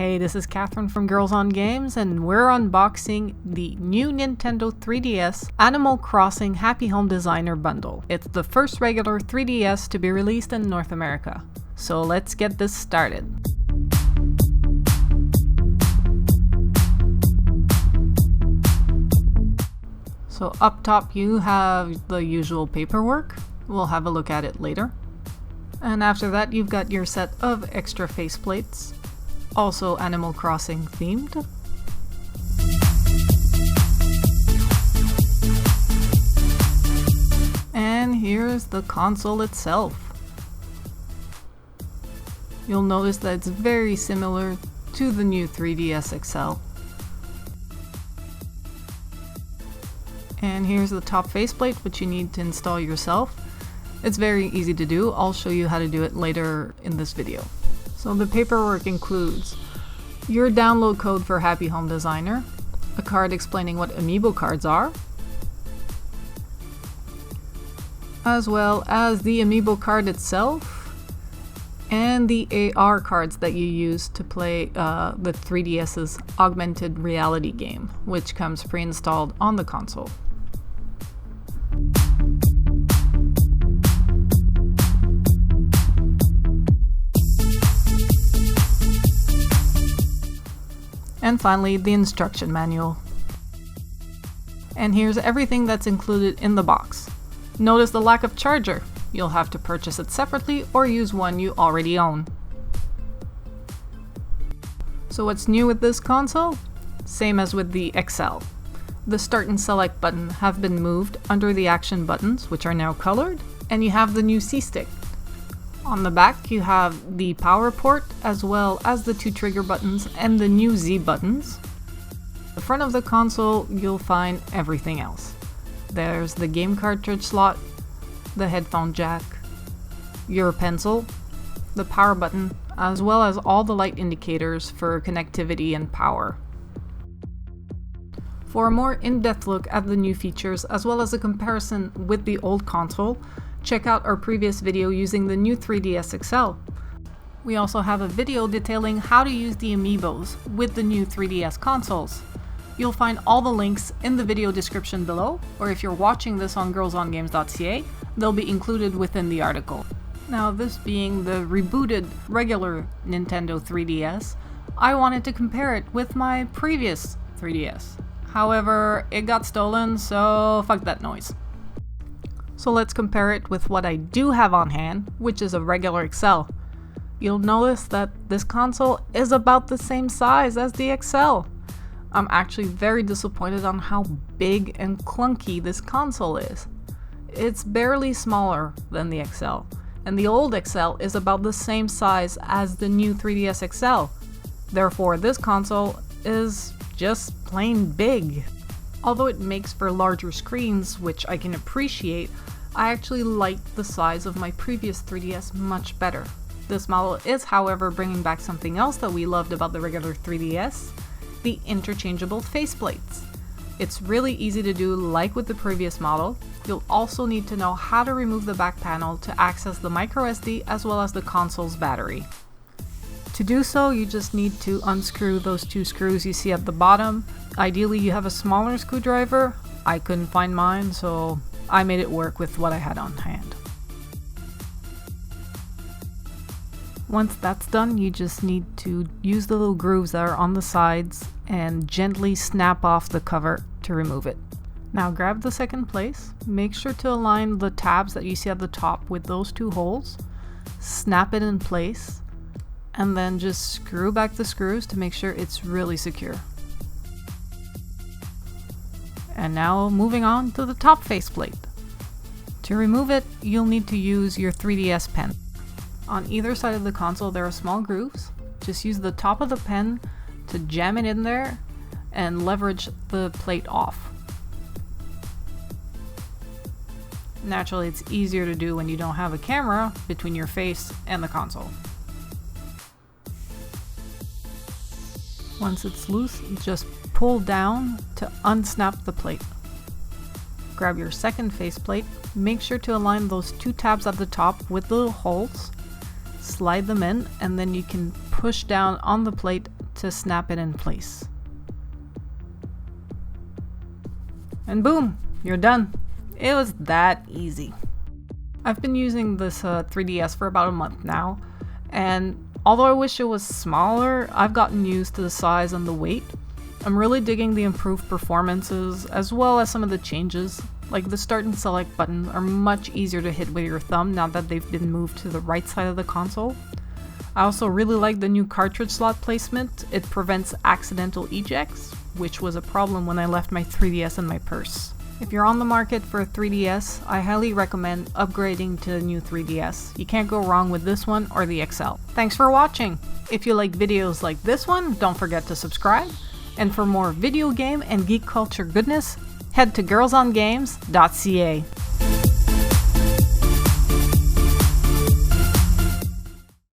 Hey, this is Catherine from Girls on Games, and we're unboxing the new Nintendo 3DS Animal Crossing Happy Home Designer Bundle. It's the first regular 3DS to be released in North America. So let's get this started. So up top you have the usual paperwork. We'll have a look at it later. And after that you've got your set of extra faceplates, also Animal Crossing themed. And here's the console itself. You'll notice that it's very similar to the new 3DS XL. And here's the top faceplate, which you need to install yourself. It's very easy to do. I'll show you how to do it later in this video. So the paperwork includes your download code for Happy Home Designer, a card explaining what amiibo cards are, as well as the amiibo card itself, and the AR cards that you use to play the 3DS's augmented reality game, which comes pre-installed on the console. And finally, the instruction manual. And here's everything that's included in the box. Notice the lack of charger. You'll have to purchase it separately or use one you already own. So what's new with this console? Same as with the XL. The start and select button have been moved under the action buttons, which are now colored, and you have the new C-stick. On the back you have the power port as well as the two trigger buttons and the new Z buttons. The front of the console you'll find everything else. There's the game cartridge slot, the headphone jack, your pencil, the power button, as well as all the light indicators for connectivity and power. For a more in-depth look at the new features as well as a comparison with the old console, check out our previous video using the new 3DS XL. We also have a video detailing how to use the amiibos with the new 3DS consoles. You'll find all the links in the video description below, or if you're watching this on girlsongames.ca, they'll be included within the article. Now, this being the rebooted regular Nintendo 3DS, I wanted to compare it with my previous 3DS. However, it got stolen, so fuck that noise. So let's compare it with what I do have on hand, which is a regular XL. You'll notice that this console is about the same size as the XL. I'm actually very disappointed on how big and clunky this console is. It's barely smaller than the XL, and the old XL is about the same size as the new 3DS XL. Therefore, this console is just plain big. Although it makes for larger screens, which I can appreciate, I actually like the size of my previous 3DS much better. This model is, however, bringing back something else that we loved about the regular 3DS, the interchangeable faceplates. It's really easy to do like with the previous model. You'll also need to know how to remove the back panel to access the microSD as well as the console's battery. To do so, you just need to unscrew those two screws you see at the bottom. Ideally, you have a smaller screwdriver. I couldn't find mine, so I made it work with what I had on hand. Once that's done, you just need to use the little grooves that are on the sides and gently snap off the cover to remove it. Now grab the second place, make sure to align the tabs that you see at the top with those two holes, snap it in place, and then just screw back the screws to make sure it's really secure. And now moving on to the top faceplate. To remove it, you'll need to use your 3DS pen. On either side of the console there are small grooves. Just use the top of the pen to jam it in there and leverage the plate off. Naturally, it's easier to do when you don't have a camera between your face and the console. Once it's loose, just pull down to unsnap the plate. Grab your second faceplate, make sure to align those two tabs at the top with little holes, slide them in, and then you can push down on the plate to snap it in place. And boom, you're done. It was that easy. I've been using this 3DS for about a month now, and although I wish it was smaller, I've gotten used to the size and the weight. I'm really digging the improved performances, as well as some of the changes, like the start and select buttons are much easier to hit with your thumb now that they've been moved to the right side of the console. I also really like the new cartridge slot placement. It prevents accidental ejects, which was a problem when I left my 3DS in my purse. If you're on the market for a 3DS, I highly recommend upgrading to the new 3DS. You can't go wrong with this one or the XL. Thanks for watching! If you like videos like this one, don't forget to subscribe. And for more video game and geek culture goodness, head to girlsongames.ca.